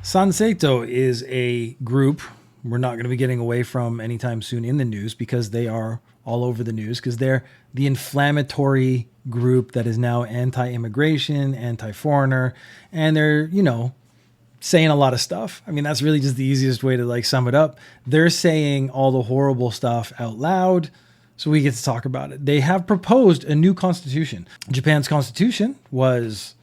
Sanseito is a group we're not going to be getting away from anytime soon in the news, because they are all over the news, because they're the inflammatory group that is now anti-immigration, anti-foreigner, and they're, saying a lot of stuff. I mean, that's really just the easiest way to sum it up. They're saying all the horrible stuff out loud, so we get to talk about it. They have proposed a new constitution. Japan's constitution was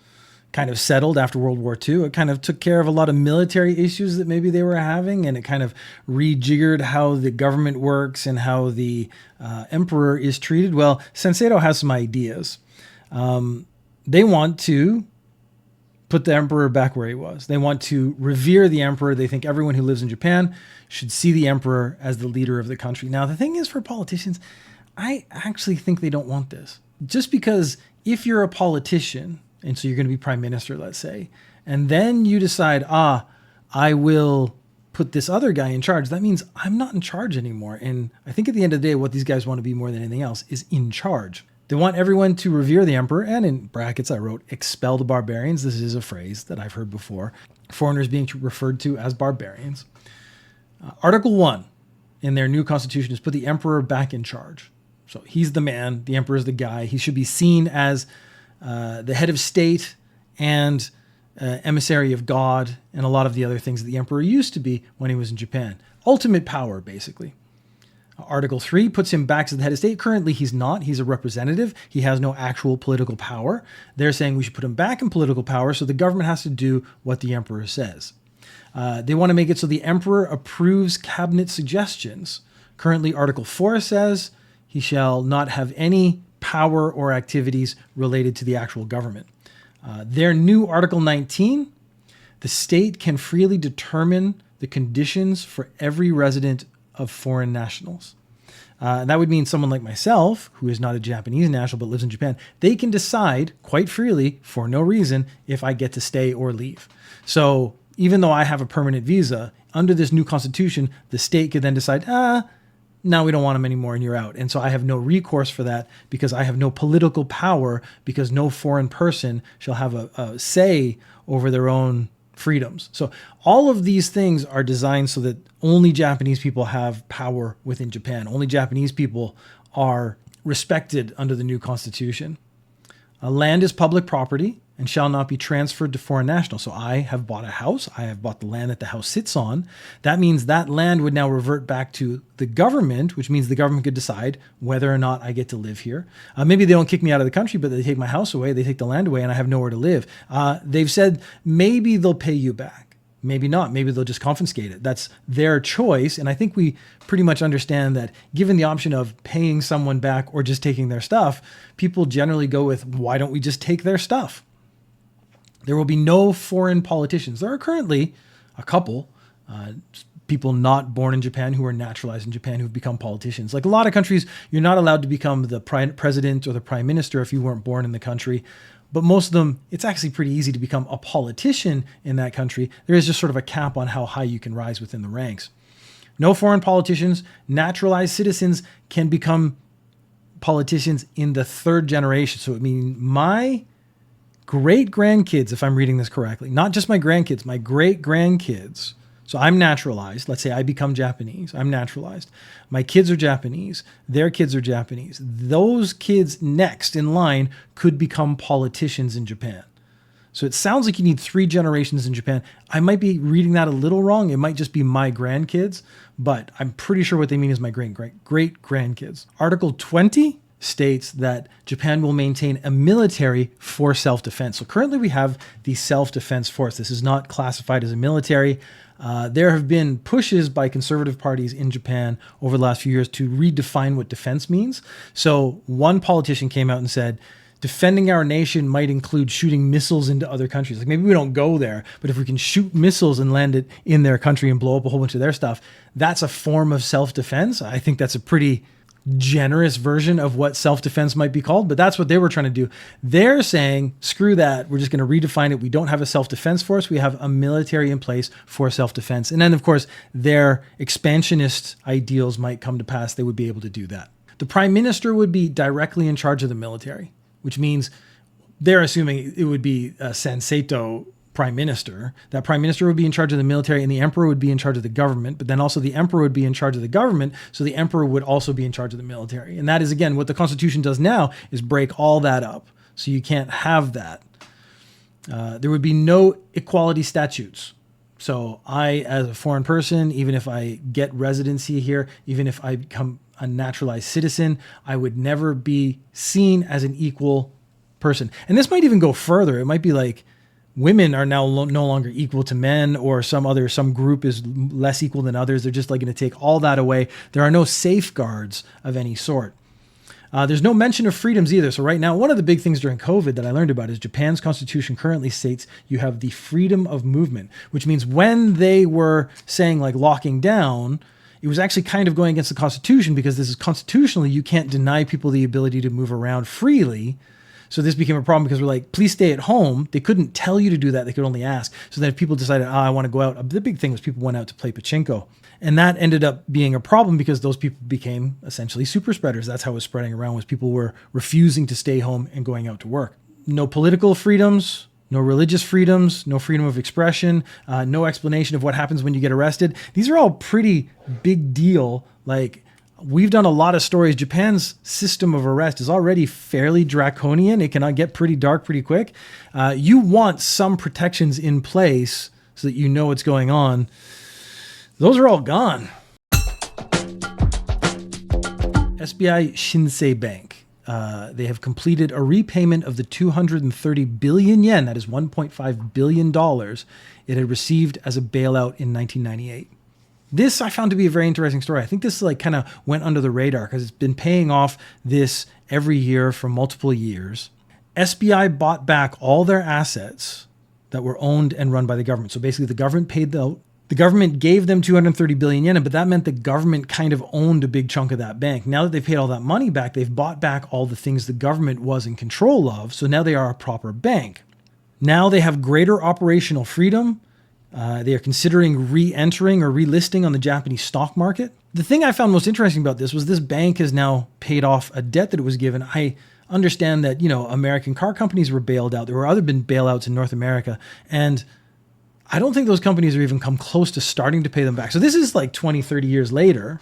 kind of settled after World War II. It kind of took care of a lot of military issues that maybe they were having, and it kind of rejiggered how the government works and how the emperor is treated. Well, Sanseito has some ideas. They want to put the emperor back where he was. They want to revere the emperor. They think everyone who lives in Japan should see the emperor as the leader of the country. Now, the thing is, for politicians, I actually think they don't want this. Just because if you're a politician, and so you're going to be prime minister, let's say, and then you decide, I will put this other guy in charge, that means I'm not in charge anymore. And I think at the end of the day, what these guys want to be more than anything else is in charge. They want everyone to revere the emperor, and in brackets I wrote, expel the barbarians. This is a phrase that I've heard before. Foreigners being referred to as barbarians. Article 1 in their new constitution is put the emperor back in charge. So he's the man, the emperor is the guy. He should be seen as the head of state and emissary of God, and a lot of the other things that the emperor used to be when he was in Japan. Ultimate power, basically. Article 3 puts him back as the head of state. Currently, he's not. He's a representative. He has no actual political power. They're saying we should put him back in political power, so the government has to do what the emperor says. They want to make it so the emperor approves cabinet suggestions. Currently, Article 4 says he shall not have any power or activities related to the actual government. Their new Article 19, the state can freely determine the conditions for every resident of foreign nationals. That would mean someone like myself, who is not a Japanese national but lives in Japan, they can decide quite freely, for no reason, if I get to stay or leave. So even though I have a permanent visa, under this new constitution, the state could then decide, now we don't want them anymore and you're out. And so I have no recourse for that, because I have no political power, because no foreign person shall have a say over their own freedoms. So all of these things are designed so that only Japanese people have power within Japan. Only Japanese people are respected under the new constitution. Land is public property and shall not be transferred to foreign nationals. So I have bought a house. I have bought the land that the house sits on. That means that land would now revert back to the government, which means the government could decide whether or not I get to live here. Maybe they don't kick me out of the country, but they take my house away, they take the land away, and I have nowhere to live. They've said maybe they'll pay you back. Maybe not. Maybe they'll just confiscate it. That's their choice. And I think we pretty much understand that given the option of paying someone back or just taking their stuff, people generally go with, why don't we just take their stuff? There will be no foreign politicians. There are currently a couple people not born in Japan who are naturalized in Japan who've become politicians. Like a lot of countries, you're not allowed to become the president or the prime minister if you weren't born in the country. But most of them, it's actually pretty easy to become a politician in that country. There is just sort of a cap on how high you can rise within the ranks. No foreign politicians. Naturalized citizens can become politicians in the third generation. So it means my great-grandkids, if I'm reading this correctly, not just my grandkids, my great-grandkids. So I'm naturalized. Let's say I become Japanese. I'm naturalized. My kids are Japanese. Their kids are Japanese. Those kids next in line could become politicians in Japan. So it sounds like you need 3 generations in Japan. I might be reading that a little wrong. It might just be my grandkids, but I'm pretty sure what they mean is my great-grandkids. Article 20 states that Japan will maintain a military for self-defense. So currently we have the self-defense force. This is not classified as a military. There have been pushes by conservative parties in Japan over the last few years to redefine what defense means. So one politician came out and said, defending our nation might include shooting missiles into other countries. Like maybe we don't go there, but if we can shoot missiles and land it in their country and blow up a whole bunch of their stuff, that's a form of self-defense. I think that's a pretty generous version of what self-defense might be called, but that's what they were trying to do. They're saying, screw that. We're just going to redefine it. We don't have a self-defense force. We have a military in place for self-defense. And then, of course, their expansionist ideals might come to pass. They would be able to do that. The prime minister would be directly in charge of the military, which means they're assuming it would be a Sanseito prime minister. That prime minister would be in charge of the military, and the emperor would be in charge of the government, but then also the emperor would be in charge of the government, so the emperor would also be in charge of the military. And that is, again, what the Constitution does now, is break all that up. So you can't have that. There would be no equality statutes. So I, as a foreign person, even if I get residency here, even if I become a naturalized citizen, I would never be seen as an equal person. And this might even go further. It might be like, women are now no longer equal to men, or some group is less equal than others. They're just like going to take all that away. There are no safeguards of any sort. There's no mention of freedoms either. So right now, one of the big things during COVID that I learned about is Japan's constitution currently states you have the freedom of movement, which means when they were saying like locking down, it was actually kind of going against the Constitution, because this is constitutionally, you can't deny people the ability to move around freely. So this became a problem because we're like, please stay at home. They couldn't tell you to do that. They could only ask. So then if people decided, I want to go out, the big thing was people went out to play pachinko. And that ended up being a problem because those people became essentially super spreaders. That's how it was spreading around, was people were refusing to stay home and going out to work. No political freedoms, no religious freedoms, no freedom of expression, no explanation of what happens when you get arrested. These are all pretty big deal. Like, we've done a lot of stories. Japan's system of arrest is already fairly draconian. It can get pretty dark pretty quick. You want some protections in place so that you know what's going on. Those are all gone. SBI Shinsei Bank. They have completed a repayment of the 230 billion yen, that is $1.5 billion, it had received as a bailout in 1998. This I found to be a very interesting story. I think this like kind of went under the radar because it's been paying off this every year for multiple years. SBI bought back all their assets that were owned and run by the government. So basically the government paid the government gave them 230 billion yen, but that meant the government kind of owned a big chunk of that bank. Now that they've paid all that money back, they've bought back all the things the government was in control of. So now they are a proper bank. Now they have greater operational freedom. They are considering re-entering or relisting on the Japanese stock market. The thing I found most interesting about this was this bank has now paid off a debt that it was given. I understand that, American car companies were bailed out. There were been bailouts in North America, and I don't think those companies have even come close to starting to pay them back. So this is like 20, 30 years later.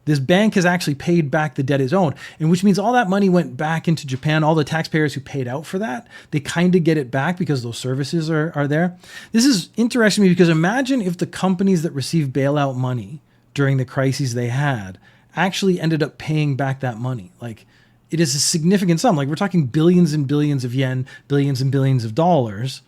This bank has actually paid back the debt it owed, and which means all that money went back into Japan. All the taxpayers who paid out for that, they kind of get it back because those services are there. This is interesting to me because imagine if the companies that received bailout money during the crises they had actually ended up paying back that money. Like, it is a significant sum. Like, we're talking billions and billions of yen, billions and billions of dollars.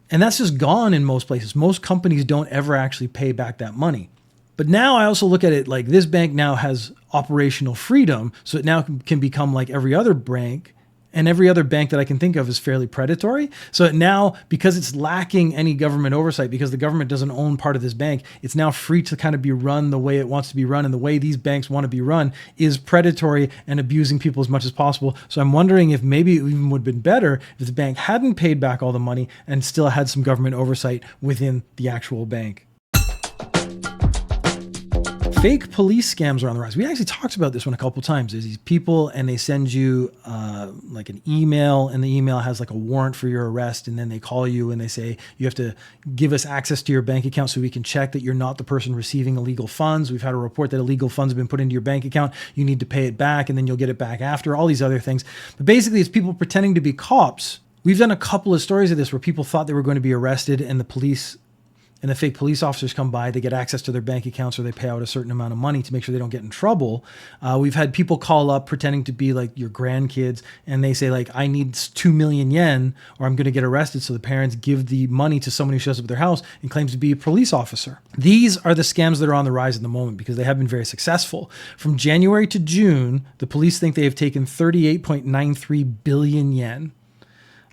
And that's just gone in most places. Most companies don't ever actually pay back that money. But now I also look at it like this bank now has operational freedom. So it now can become like every other bank, and every other bank that I can think of is fairly predatory. So now, because it's lacking any government oversight, because the government doesn't own part of this bank, it's now free to kind of be run the way it wants to be run. And the way these banks want to be run is predatory and abusing people as much as possible. So I'm wondering if maybe it even would have been better if the bank hadn't paid back all the money and still had some government oversight within the actual bank. Fake police scams are on the rise. We actually talked about this one a couple of times. There's these people and they send you like an email, and the email has like a warrant for your arrest. And then they call you and they say, you have to give us access to your bank account so we can check that you're not the person receiving illegal funds. We've had a report that illegal funds have been put into your bank account. You need to pay it back, and then you'll get it back after, all these other things. But basically it's people pretending to be cops. We've done a couple of stories of this where people thought they were going to be arrested, and the police and the fake police officers come by, they get access to their bank accounts, or they pay out a certain amount of money to make sure they don't get in trouble. We've had people call up pretending to be like your grandkids, and they say like, I need 2 million yen or I'm going to get arrested. So the parents give the money to someone who shows up at their house and claims to be a police officer. These are the scams that are on the rise at the moment because they have been very successful. From January to June, the police think they have taken 38.93 billion yen.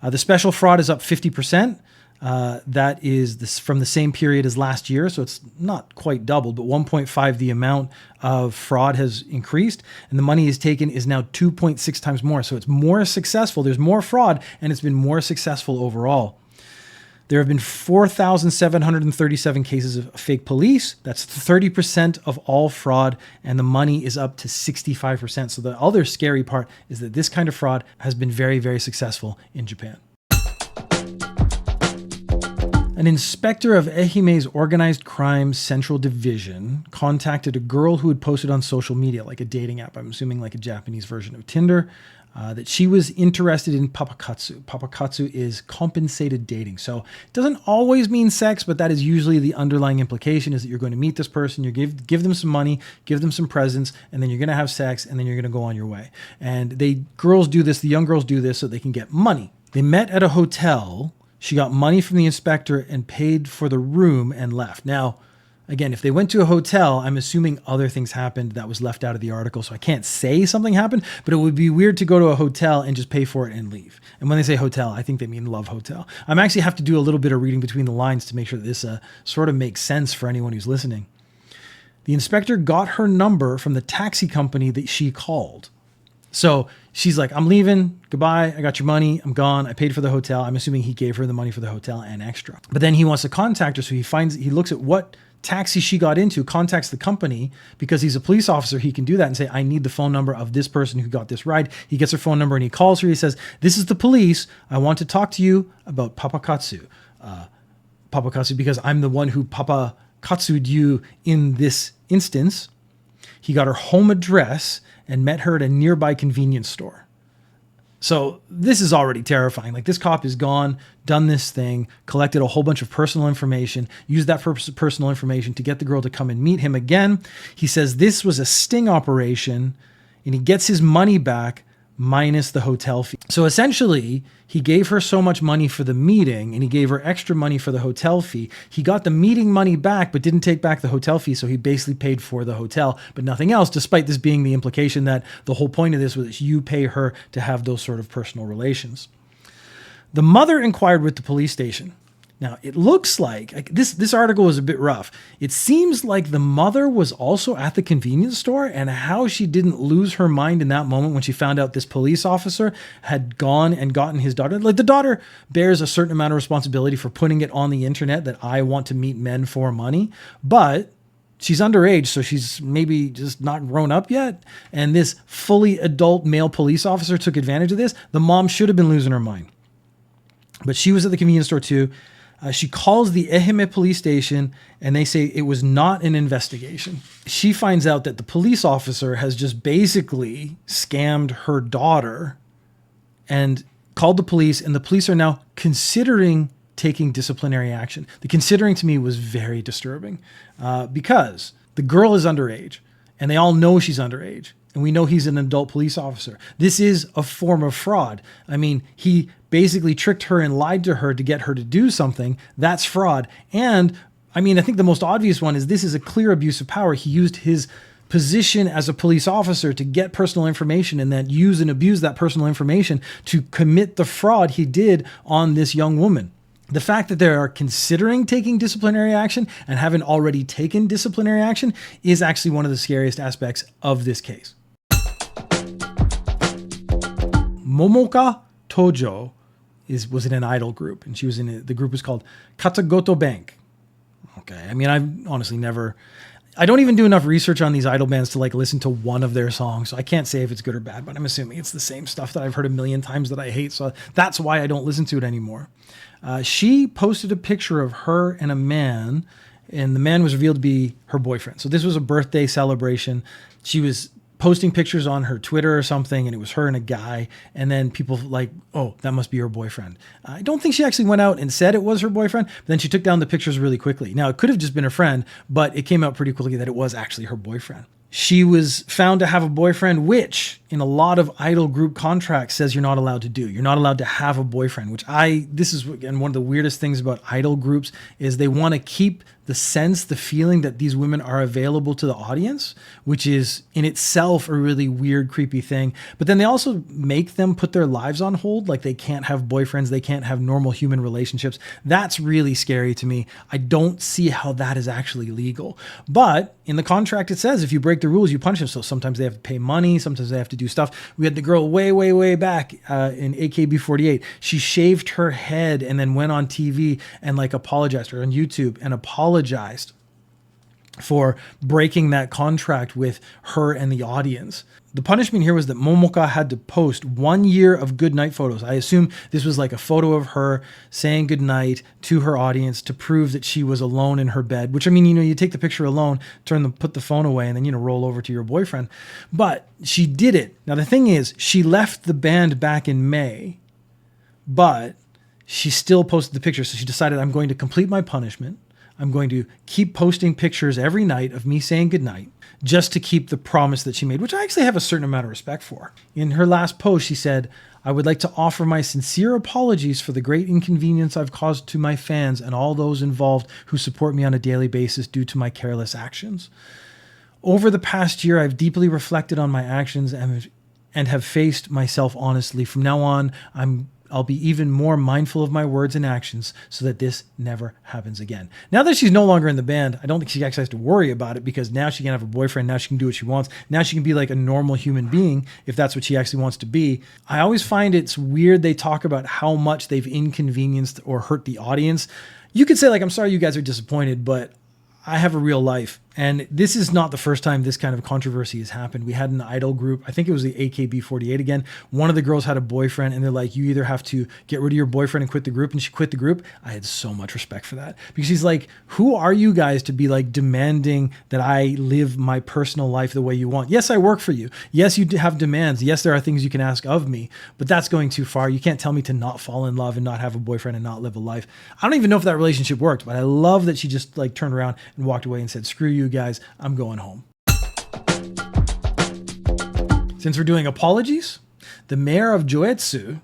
The special fraud is up 50%. That is this from the same period as last year. So it's not quite doubled, but 1.5 the amount of fraud has increased, and the money is taken is now 2.6 times more. So it's more successful. There's more fraud, and it's been more successful overall. There have been 4,737 cases of fake police. That's 30% of all fraud, and the money is up to 65%. So the other scary part is that this kind of fraud has been very, very successful in Japan. An inspector of Ehime's Organized Crime Central Division contacted a girl who had posted on social media, like a dating app, I'm assuming like a Japanese version of Tinder, that she was interested in papakatsu. Papakatsu is compensated dating. So it doesn't always mean sex, but that is usually the underlying implication, is that you're going to meet this person, you give them some money, give them some presents, and then you're going to have sex, and then you're going to go on your way. And the young girls do this so they can get money. They met at a hotel. She got money from the inspector and paid for the room and left. Now, again, if they went to a hotel, I'm assuming other things happened that was left out of the article, so I can't say something happened, but it would be weird to go to a hotel and just pay for it and leave. And when they say hotel, I think they mean Love Hotel. I'm actually have to do a little bit of reading between the lines to make sure that this sort of makes sense for anyone who's listening. The inspector got her number from the taxi company that she called. So she's like, I'm leaving. Goodbye. I got your money. I'm gone. I paid for the hotel. I'm assuming he gave her the money for the hotel and extra. But then he wants to contact her. So he looks at what taxi she got into, contacts the company, because he's a police officer. He can do that and say, I need the phone number of this person who got this ride. He gets her phone number and he calls her. He says, this is the police. I want to talk to you about papakatsu. Papakatsu, because I'm the one who papakatsu'd you in this instance. He got her home address and met her at a nearby convenience store. So this is already terrifying. Like, this cop is gone, done this thing, collected a whole bunch of personal information, used that personal information to get the girl to come and meet him again. He says this was a sting operation, and he gets his money back minus the hotel fee. So essentially, he gave her so much money for the meeting and he gave her extra money for the hotel fee. He got the meeting money back, but didn't take back the hotel fee. So he basically paid for the hotel, but nothing else, despite this being the implication that the whole point of this was that you pay her to have those sort of personal relations. The mother inquired with the police station. Now, it looks like this article was a bit rough. It seems like the mother was also at the convenience store, and how she didn't lose her mind in that moment when she found out this police officer had gone and gotten his daughter. Like, the daughter bears a certain amount of responsibility for putting it on the internet that I want to meet men for money, but she's underage, so she's maybe just not grown up yet. And this fully adult male police officer took advantage of this. The mom should have been losing her mind. But she was at the convenience store too. She calls the Ehime police station and they say it was not an investigation. She finds out that the police officer has just basically scammed her daughter and called the police, and the police are now considering taking disciplinary action. The considering to me was very disturbing because the girl is underage and they all know she's underage. And we know he's an adult police officer. This is a form of fraud. I mean, he basically tricked her and lied to her to get her to do something. That's fraud. And I mean, I think the most obvious one is this is a clear abuse of power. He used his position as a police officer to get personal information and then use and abuse that personal information to commit the fraud he did on this young woman. The fact that they are considering taking disciplinary action and haven't already taken disciplinary action is actually one of the scariest aspects of this case. Momoka Tojo was in an idol group, and she was the group was called Katagoto Bank. Okay, I mean, I've honestly I don't even do enough research on these idol bands to listen to one of their songs, so I can't say if it's good or bad, but I'm assuming it's the same stuff that I've heard a million times that I hate, so that's why I don't listen to it anymore. She posted a picture of her and a man, and the man was revealed to be her boyfriend. So this was a birthday celebration. She was posting pictures on her Twitter or something, and it was her and a guy, and then people oh, that must be her boyfriend. I don't think she actually went out and said it was her boyfriend, but then she took down the pictures really quickly. Now, it could have just been a friend, but it came out pretty quickly that it was actually her boyfriend. She was found to have a boyfriend, which in a lot of idol group contracts says you're not allowed to do. You're not allowed to have a boyfriend, this is, again, one of the weirdest things about idol groups is they want to keep the feeling that these women are available to the audience, which is in itself a really weird, creepy thing. But then they also make them put their lives on hold. Like they can't have boyfriends. They can't have normal human relationships. That's really scary to me. I don't see how that is actually legal. But in the contract, it says if you break the rules, you punish them. So sometimes they have to pay money. Sometimes they have to do stuff. We had the girl way back in AKB48. She shaved her head and then went on TV and like apologized, or on YouTube, and apologized for breaking that contract with her and the audience. The punishment here was that Momoka had to post 1 year of goodnight photos. I assume this was like a photo of her saying goodnight to her audience to prove that she was alone in her bed, which, I mean, you take the picture alone, put the phone away, and then, roll over to your boyfriend. But she did it. Now, the thing is, she left the band back in May, but she still posted the picture. So she decided, I'm going to complete my punishment. I'm going to keep posting pictures every night of me saying goodnight just to keep the promise that she made, which I actually have a certain amount of respect for. In her last post, she said, I would like to offer my sincere apologies for the great inconvenience I've caused to my fans and all those involved who support me on a daily basis due to my careless actions. Over the past year, I've deeply reflected on my actions and have faced myself honestly. From now on, I'll be even more mindful of my words and actions so that this never happens again. Now that she's no longer in the band, I don't think she actually has to worry about it because now she can have a boyfriend. Now she can do what she wants. Now she can be like a normal human being if that's what she actually wants to be. I always find it's weird they talk about how much they've inconvenienced or hurt the audience. You could say like, I'm sorry you guys are disappointed, but I have a real life. And this is not the first time this kind of controversy has happened. We had an idol group. I think it was the AKB48 again. One of the girls had a boyfriend and they're like, you either have to get rid of your boyfriend and quit the group. And she quit the group. I had so much respect for that because she's like, who are you guys to be like demanding that I live my personal life the way you want? Yes, I work for you. Yes, you have demands. Yes, there are things you can ask of me, but that's going too far. You can't tell me to not fall in love and not have a boyfriend and not live a life. I don't even know if that relationship worked, but I love that she just like turned around and walked away and said, screw you guys. I'm going home. Since we're doing apologies, the mayor of Joetsu,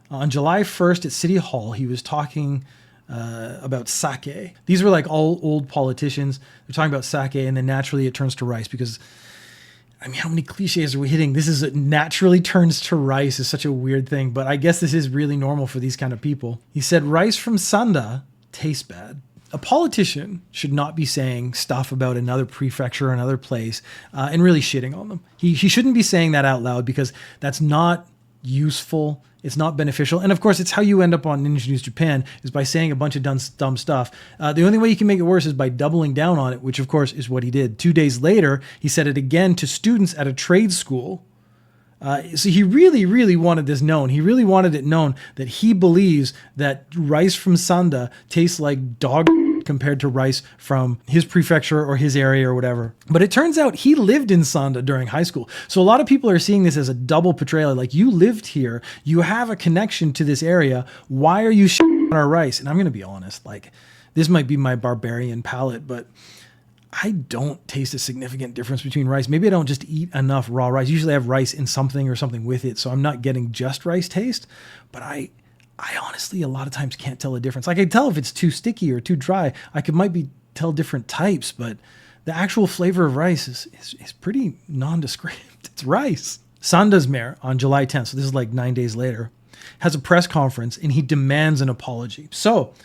on July 1st at City Hall, he was talking about sake. These were like all old politicians. They're talking about sake, and then naturally it turns to rice because, I mean, how many cliches are we hitting? This is naturally turns to rice is such a weird thing, but I guess this is really normal for these kind of people. He said, rice from Sanda tastes bad. A politician should not be saying stuff about another prefecture or another place and really shitting on them. He shouldn't be saying that out loud because that's not useful. It's not beneficial. And of course, it's how you end up on Ninja News Japan is by saying a bunch of dumb stuff. The only way you can make it worse is by doubling down on it, which of course is what he did. 2 days later, he said it again to students at a trade school. So he really wanted this known. He really wanted it known that he believes that rice from Sanda tastes like dog compared to rice from his prefecture or his area or whatever. But it turns out he lived in Sanda during high school. So a lot of people are seeing this as a double portrayal. Like, you lived here, you have a connection to this area. Why are you on our rice? And I'm going to be honest, like, this might be my barbarian palate, but I don't taste a significant difference between rice. Maybe I don't just eat enough raw rice. Usually I have rice in something or something with it, so I'm not getting just rice taste. But I honestly a lot of times can't tell a difference. I can tell if it's too sticky or too dry. Might be tell different types, but the actual flavor of rice is pretty nondescript. It's rice. Sanda's mayor on July 10th, so this is like 9 days later, has a press conference and he demands an apology. So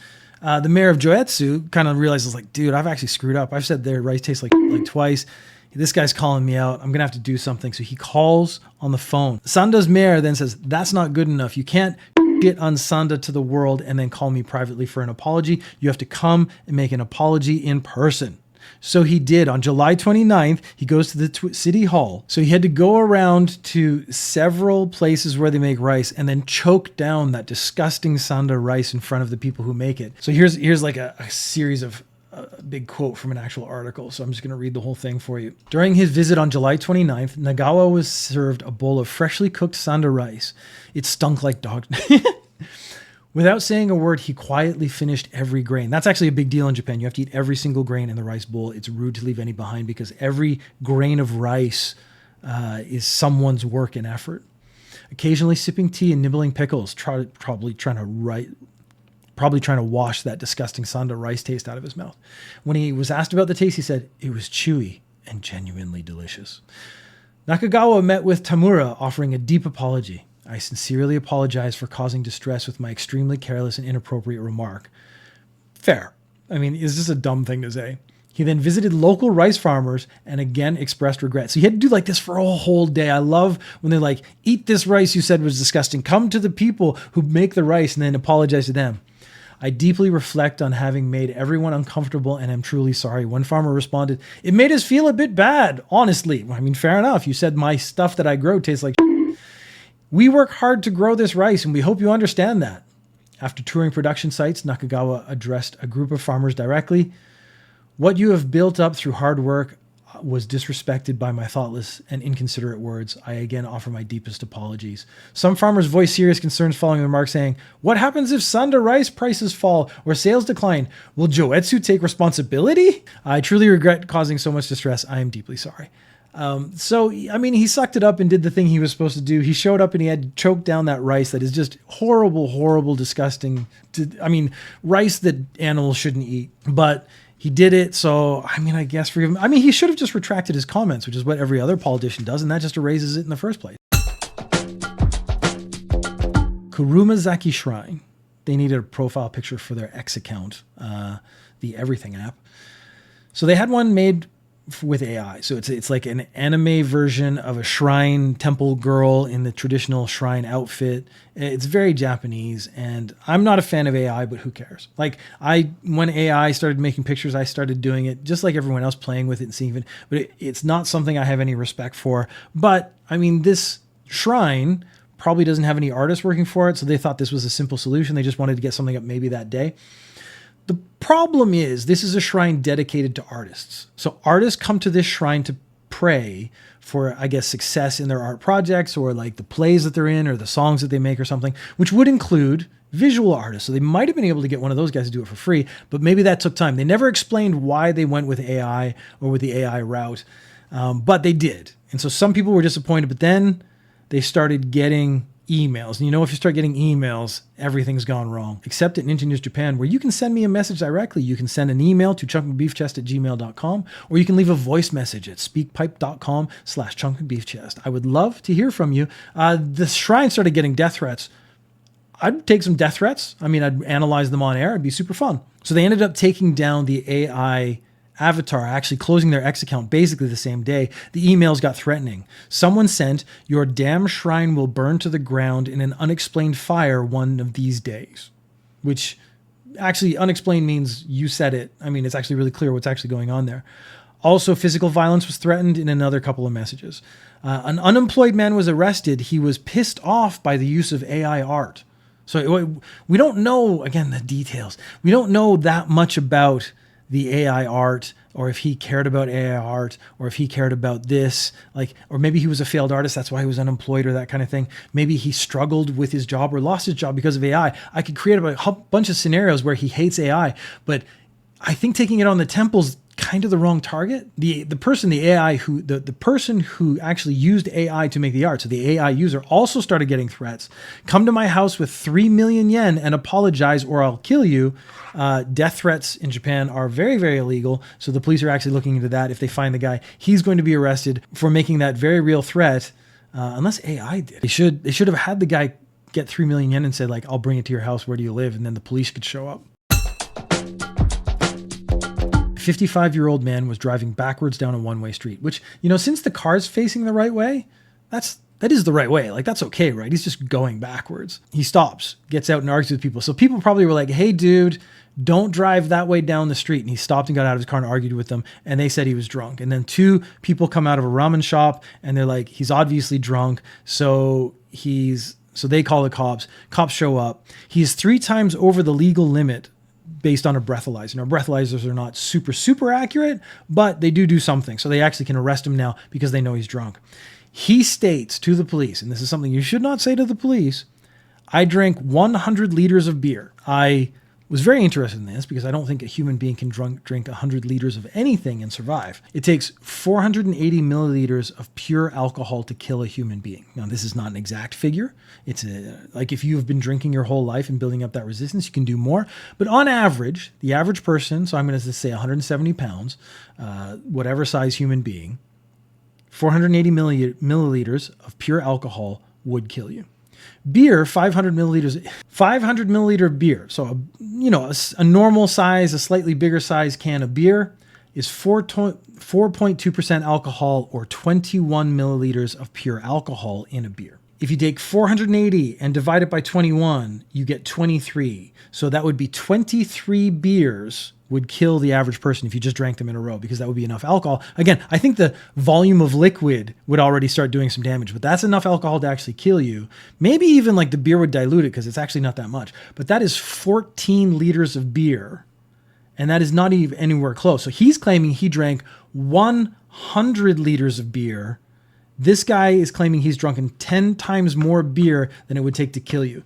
the mayor of Joetsu kind of realizes, like, dude, I've actually screwed up. I've said their rice tastes like twice. This guy's calling me out. I'm going to have to do something. So he calls on the phone. Sanda's mayor then says, that's not good enough. You can't get on Sanda to the world and then call me privately for an apology. You have to come and make an apology in person. So he did. On July 29th, he goes to the city hall. So he had to go around to several places where they make rice and then choke down that disgusting Sanda rice in front of the people who make it. So here's like a series of a big quote from an actual article. So I'm just going to read the whole thing for you. During his visit on July 29th, Nagawa was served a bowl of freshly cooked Sanda rice. It stunk like dog. Without saying a word, he quietly finished every grain. That's actually a big deal in Japan. You have to eat every single grain in the rice bowl. It's rude to leave any behind because every grain of rice is someone's work and effort. Occasionally sipping tea and nibbling pickles, probably trying to wash that disgusting Sanda rice taste out of his mouth. When he was asked about the taste, he said, "It was chewy and genuinely delicious." Nakagawa met with Tamura, offering a deep apology. "I sincerely apologize for causing distress with my extremely careless and inappropriate remark." Fair. I mean, is this a dumb thing to say? He then visited local rice farmers and again expressed regret. So he had to do like this for a whole day. I love when they're like, "Eat this rice you said was disgusting. Come to the people who make the rice and then apologize to them. I deeply reflect on having made everyone uncomfortable and am truly sorry." One farmer responded, "It made us feel a bit bad, honestly." I mean, fair enough. You said my stuff that I grow tastes like We work hard to grow this rice and we hope you understand that. After touring production sites, Nakagawa addressed a group of farmers directly. "What you have built up through hard work was disrespected by my thoughtless and inconsiderate words. I again offer my deepest apologies." Some farmers voiced serious concerns following the remark, saying, "What happens if Sanda rice prices fall or sales decline? Will Joetsu take responsibility? I truly regret causing so much distress. I am deeply sorry." So, I mean, he sucked it up and did the thing he was supposed to do. He showed up and he had choked down that rice that is just horrible, horrible, disgusting. Rice that animals shouldn't eat. But he did it, so, I mean, I guess forgive him. I mean, he should have just retracted his comments, which is what every other politician does, and that just erases it in the first place. Kurumazaki Shrine. They needed a profile picture for their X account, the Everything app. So they had one made with AI. So it's like an anime version of a shrine temple girl in the traditional shrine outfit. It's very Japanese, and I'm not a fan of AI, but who cares? Like when AI started making pictures, I started doing it just like everyone else, playing with it and seeing it, but it's not something I have any respect for. But I mean, this shrine probably doesn't have any artists working for it. So they thought this was a simple solution. They just wanted to get something up maybe that day. The problem is this is a shrine dedicated to artists. So artists come to this shrine to pray for, I guess, success in their art projects or like the plays that they're in or the songs that they make or something, which would include visual artists. So they might have been able to get one of those guys to do it for free, but maybe that took time. They never explained why they went with AI or with the AI route, but they did. And so some people were disappointed, but then they started getting emails. And you know, if you start getting emails, everything's gone wrong. Except at Ninja News Japan, where you can send me a message directly. You can send an email to chunkmcbeefchest@gmail.com, or you can leave a voice message at speakpipe.com/chunkmcbeefchest. I would love to hear from you. The shrine started getting death threats. I'd take some death threats. I mean, I'd analyze them on air. It'd be super fun. So they ended up taking down the AI avatar, actually closing their X account basically the same day. The emails got threatening. Someone sent, "Your damn shrine will burn to the ground in an unexplained fire one of these days," which actually unexplained means you said it. I mean, it's actually really clear what's actually going on there. Also, physical violence was threatened in another couple of messages. An unemployed man was arrested. He was pissed off by the use of AI art. So we don't know, again, the details. We don't know that much about the AI art, or if he cared about AI art, or if he cared about this, or maybe he was a failed artist, that's why he was unemployed, or that kind of thing. Maybe he struggled with his job or lost his job because of AI. I could create a bunch of scenarios where he hates AI, but I think taking it on the temple's kind of the wrong target. The person who actually used AI to make the art, so the AI user, also started getting threats. "Come to my house with 3 million yen and apologize or I'll kill you." Death threats in Japan are very, very illegal. So the police are actually looking into that. If they find the guy, he's going to be arrested for making that very real threat, unless AI did. They should have had the guy get 3 million yen and said, like, "I'll bring it to your house. Where do you live?" And then the police could show up. 55-year-old man was driving backwards down a one-way street, which, since the car's facing the right way, that is the right way. Like, that's okay, right? He's just going backwards. He stops, gets out and argues with people. So people probably were like, "Hey, dude, don't drive that way down the street." And he stopped and got out of his car and argued with them. And they said he was drunk. And then two people come out of a ramen shop and they're like, "He's obviously drunk." So they call the cops. Cops show up. He's 3 times over the legal limit based on a breathalyzer. Now, breathalyzers are not super, super accurate, but they do something. So they actually can arrest him now because they know he's drunk. He states to the police, and this is something you should not say to the police, "I drank 100 liters of beer. I Was very interested in this because I don't think a human being can drink 100 liters of anything and survive. It takes 480 milliliters of pure alcohol to kill a human being. Now, this is not an exact figure. It's like if you've been drinking your whole life and building up that resistance, you can do more. But on average, the average person, so I'm going to say 170 pounds, whatever size human being, 480 milliliters of pure alcohol would kill you. Beer, 500 milliliter beer. So, a normal size, a slightly bigger size can of beer is 4.2% alcohol or 21 milliliters of pure alcohol in a beer. If you take 480 and divide it by 21, you get 23. So that would be 23 beers would kill the average person if you just drank them in a row, because that would be enough alcohol. Again, I think the volume of liquid would already start doing some damage, but that's enough alcohol to actually kill you. Maybe even like the beer would dilute it because it's actually not that much, but that is 14 liters of beer, and that is not even anywhere close. So he's claiming he drank 100 liters of beer. This guy is claiming he's drunken 10 times more beer than it would take to kill you.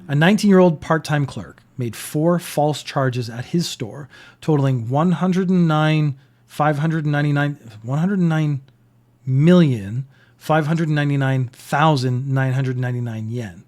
A 19-year-old part-time clerk made 4 false charges at his store, totaling 109,599,999 yen.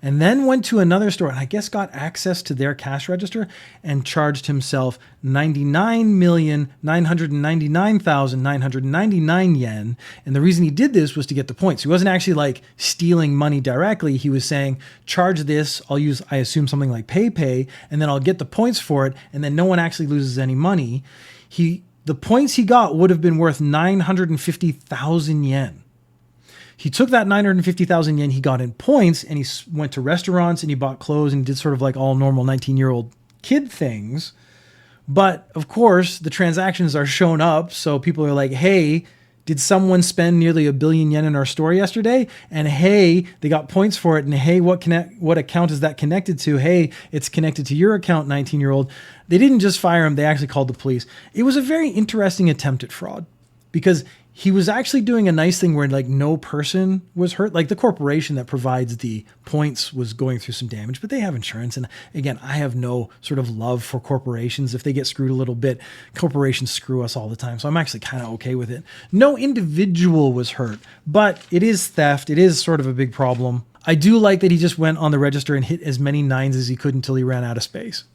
And then went to another store and I guess got access to their cash register and charged himself 99,999,999 yen. And the reason he did this was to get the points. He wasn't actually like stealing money directly. He was saying, charge this, I'll use, I assume something like PayPay, and then I'll get the points for it. And then no one actually loses any money. The points he got would have been worth 950,000 yen. He took that 950,000 yen he got in points and he went to restaurants and he bought clothes and did sort of like all normal 19-year-old kid things. But of course, the transactions are shown up. So people are like, hey, did someone spend nearly 1 billion yen in our store yesterday? And hey, they got points for it. And hey, what account is that connected to? Hey, it's connected to your account, 19-year-old. They didn't just fire him. They actually called the police. It was a very interesting attempt at fraud because he was actually doing a nice thing where like no person was hurt. Like the corporation that provides the points was going through some damage, but they have insurance. And again, I have no sort of love for corporations. If they get screwed a little bit, corporations screw us all the time. So I'm actually kind of okay with it. No individual was hurt, but it is theft. It is sort of a big problem. I do like that he just went on the register and hit as many 9s as he could until he ran out of space.